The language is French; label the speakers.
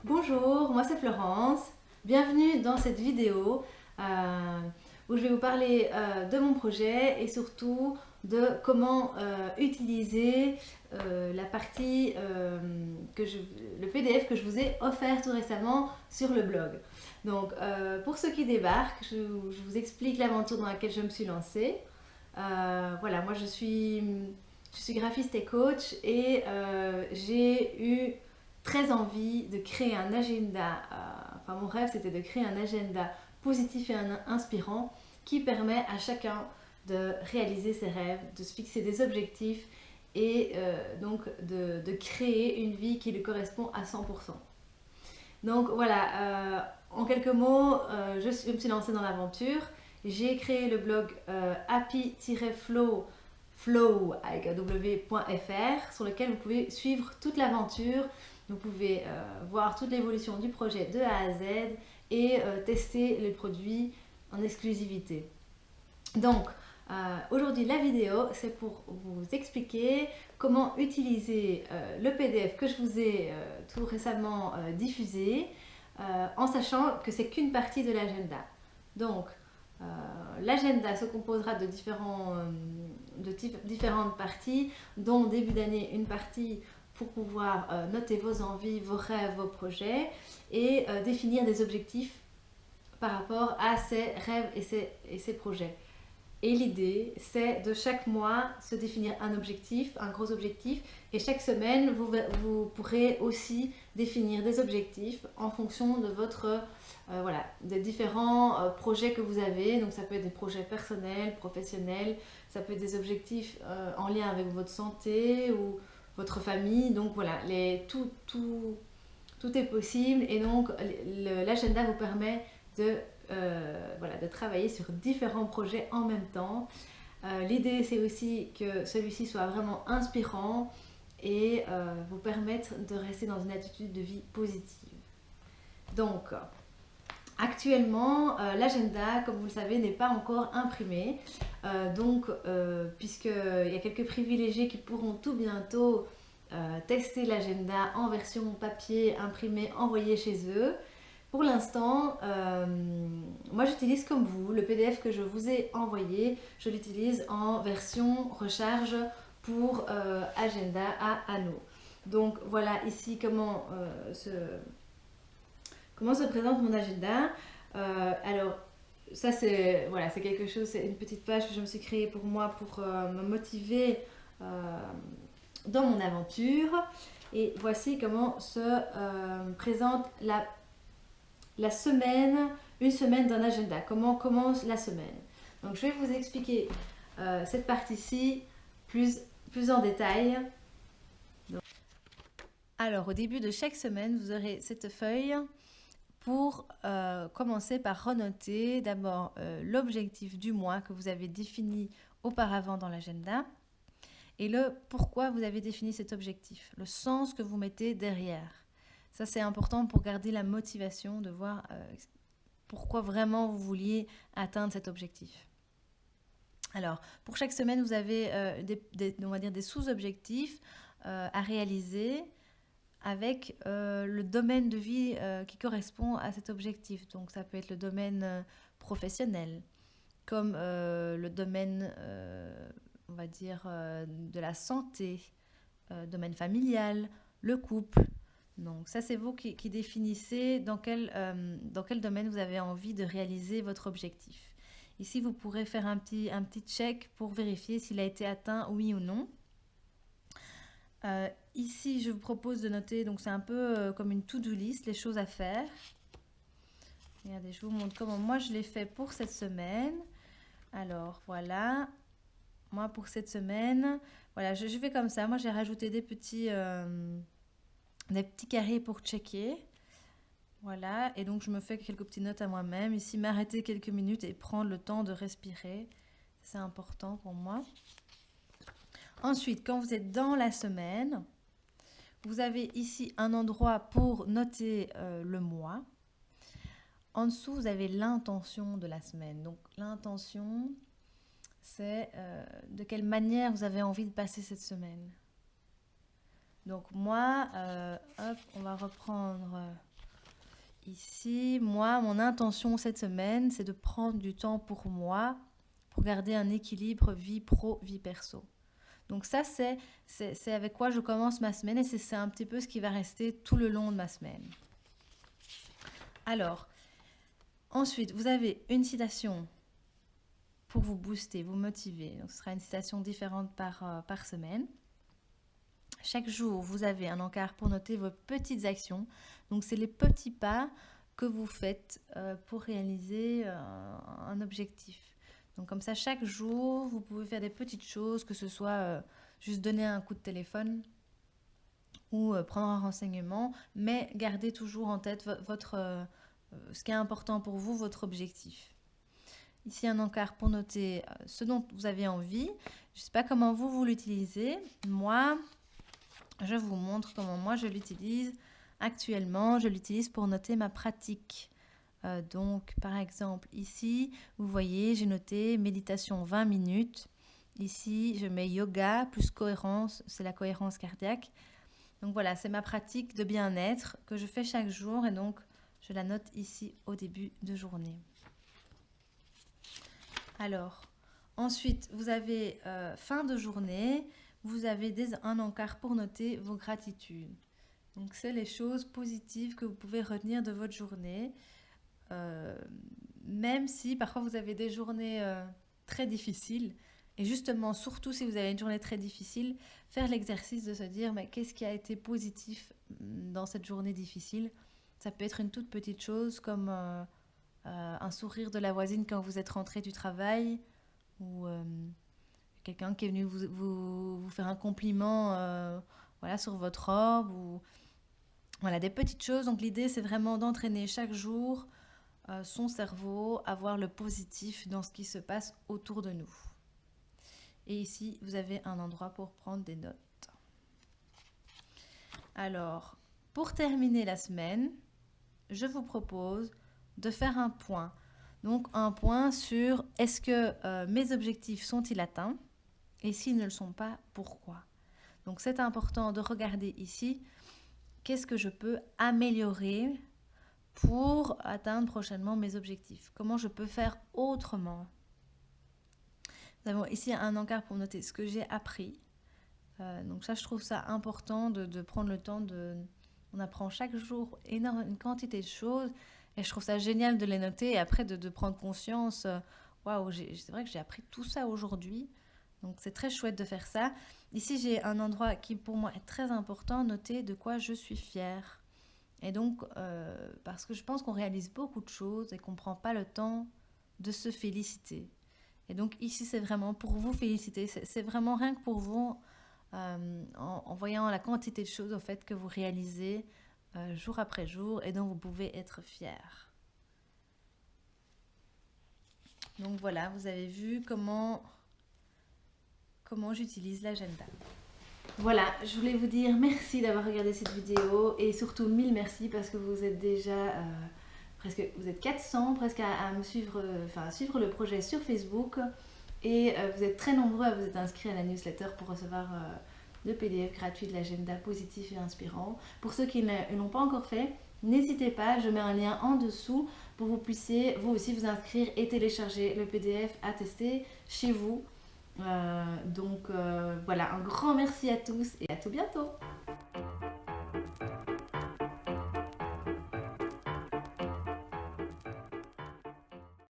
Speaker 1: Bonjour, moi c'est Florence. Bienvenue dans cette vidéo où je vais vous parler de mon projet et surtout de comment utiliser la partie, le PDF que je vous ai offert tout récemment sur le blog. Donc pour ceux qui débarquent, je vous explique l'aventure dans laquelle je me suis lancée. Voilà, moi je suis graphiste et coach et j'ai eu très envie de créer un agenda. Enfin, mon rêve, c'était de créer un agenda positif et inspirant qui permet à chacun de réaliser ses rêves, de se fixer des objectifs et donc de créer une vie qui lui correspond à 100%. Donc voilà, en quelques mots, je me suis lancée dans l'aventure. J'ai créé le blog happy-flow avec un w.fr sur lequel vous pouvez suivre toute l'aventure. Vous pouvez voir toute l'évolution du projet de A à Z et tester les produits en exclusivité. Donc, aujourd'hui, la vidéo, c'est pour vous expliquer comment utiliser le PDF que je vous ai tout récemment diffusé en sachant que c'est qu'une partie de l'agenda. Donc, l'agenda se composera de différentes parties, dont début d'année une partie pour pouvoir noter vos envies, vos rêves, vos projets et définir des objectifs par rapport à ces rêves et ces projets. Et l'idée, c'est de chaque mois se définir un objectif, un gros objectif, et chaque semaine, vous pourrez aussi définir des objectifs en fonction de votre, voilà, des différents projets que vous avez. Donc ça peut être des projets personnels, professionnels, ça peut être des objectifs en lien avec votre santé ou votre famille. Donc voilà, tout est possible et donc l'agenda vous permet de voilà, de travailler sur différents projets en même temps. L'idée, c'est aussi que celui-ci soit vraiment inspirant et vous permettre de rester dans une attitude de vie positive. Donc, actuellement, l'agenda, comme vous le savez, n'est pas encore imprimé. Puisqu'il y a quelques privilégiés qui pourront tout bientôt tester l'agenda en version papier, imprimé, envoyé chez eux. Pour l'instant, moi j'utilise comme vous le PDF que je vous ai envoyé, je l'utilise en version recharge pour agenda à anneaux. Donc voilà ici comment se présente mon agenda. Alors ça c'est voilà, c'est quelque chose, c'est une petite page que je me suis créée pour moi pour me motiver dans mon aventure. Et voici comment se présente la semaine, une semaine d'un agenda. Comment commence la semaine? Donc je vais vous expliquer cette partie-ci plus en détail. Alors au début de chaque semaine, vous aurez cette feuille pour commencer par renoter d'abord l'objectif du mois que vous avez défini auparavant dans l'agenda et le pourquoi vous avez défini cet objectif, le sens que vous mettez derrière. Ça, c'est important pour garder la motivation de voir pourquoi vraiment vous vouliez atteindre cet objectif. Alors, pour chaque semaine, vous avez on va dire des sous-objectifs à réaliser avec le domaine de vie qui correspond à cet objectif. Donc, ça peut être le domaine professionnel, comme le domaine, on va dire, de la santé, domaine familial, le couple. Donc ça, c'est vous qui définissez dans quel domaine vous avez envie de réaliser votre objectif. Ici, vous pourrez faire un petit check pour vérifier s'il a été atteint, oui ou non. Ici, je vous propose de noter, donc c'est un peu comme une to-do list, les choses à faire. Regardez, je vous montre comment moi je l'ai fait pour cette semaine. Alors voilà, moi pour cette semaine, voilà, je fais comme ça. Moi, j'ai rajouté des petits carrés pour checker. Voilà, et donc je me fais quelques petites notes à moi-même. Ici, m'arrêter quelques minutes et prendre le temps de respirer. C'est important pour moi. Ensuite, quand vous êtes dans la semaine, vous avez ici un endroit pour noter le mois. En dessous, vous avez l'intention de la semaine. Donc l'intention, c'est de quelle manière vous avez envie de passer cette semaine. Donc moi, hop, on va reprendre Ici, moi, mon intention cette semaine, c'est de prendre du temps pour moi, pour garder un équilibre vie pro, vie perso. Donc ça, c'est avec quoi je commence ma semaine et c'est un petit peu ce qui va rester tout le long de ma semaine. Alors, ensuite, vous avez une citation pour vous booster, vous motiver. Donc, ce sera une citation différente par semaine. Chaque jour, vous avez un encart pour noter vos petites actions. Donc, c'est les petits pas que vous faites pour réaliser un objectif. Donc, comme ça, chaque jour, vous pouvez faire des petites choses, que ce soit juste donner un coup de téléphone ou prendre un renseignement, mais gardez toujours en tête ce qui est important pour vous, votre objectif. Ici, un encart pour noter ce dont vous avez envie. Je ne sais pas comment vous l'utilisez. Moi, je vous montre comment moi je l'utilise. Actuellement, je l'utilise pour noter ma pratique. Donc, par exemple, ici, vous voyez, j'ai noté méditation 20 minutes. Ici, je mets yoga plus cohérence, c'est la cohérence cardiaque. Donc voilà, c'est ma pratique de bien-être que je fais chaque jour et donc je la note ici au début de journée. Alors, ensuite, vous avez fin de journée, vous avez un encart pour noter vos gratitudes. Donc, c'est les choses positives que vous pouvez retenir de votre journée. Même si parfois vous avez des journées très difficiles. Et justement, surtout si vous avez une journée très difficile, faire l'exercice de se dire mais qu'est-ce qui a été positif dans cette journée difficile. Ça peut être une toute petite chose comme un sourire de la voisine quand vous êtes rentré du travail ou quelqu'un qui est venu vous faire un compliment voilà, sur votre robe ou voilà, des petites choses. Donc l'idée c'est vraiment d'entraîner chaque jour son cerveau à voir le positif dans ce qui se passe autour de nous. Et ici, vous avez un endroit pour prendre des notes. Alors, pour terminer la semaine, je vous propose de faire un point. Donc, un point sur est-ce que mes objectifs sont-ils atteints? Et s'ils ne le sont pas, pourquoi? Donc, c'est important de regarder ici qu'est-ce que je peux améliorer pour atteindre prochainement mes objectifs. Comment je peux faire autrement? Nous avons ici un encart pour noter ce que j'ai appris. Donc ça, je trouve ça important de prendre le temps On apprend chaque jour une quantité de choses et je trouve ça génial de les noter et après de prendre conscience. Waouh, c'est vrai que j'ai appris tout ça aujourd'hui. Donc c'est très chouette de faire ça. Ici, j'ai un endroit qui pour moi est très important, noter de quoi je suis fière. Et donc, parce que je pense qu'on réalise beaucoup de choses et qu'on ne prend pas le temps de se féliciter. Et donc ici, c'est vraiment pour vous féliciter. C'est vraiment rien que pour vous, en voyant la quantité de choses au fait que vous réalisez jour après jour et dont vous pouvez être fier. Donc voilà, vous avez vu comment j'utilise l'agenda. Voilà, je voulais vous dire merci d'avoir regardé cette vidéo et surtout 1000 merci parce que vous êtes déjà vous êtes 400 presque à me suivre, à suivre le projet sur Facebook et vous êtes très nombreux à vous être inscrits à la newsletter pour recevoir le PDF gratuit de l'agenda positif et inspirant. Pour ceux qui ne l'ont pas encore fait, n'hésitez pas, je mets un lien en dessous pour que vous puissiez vous aussi vous inscrire et télécharger le PDF à tester chez vous. Donc voilà, un grand merci à tous et à tout bientôt.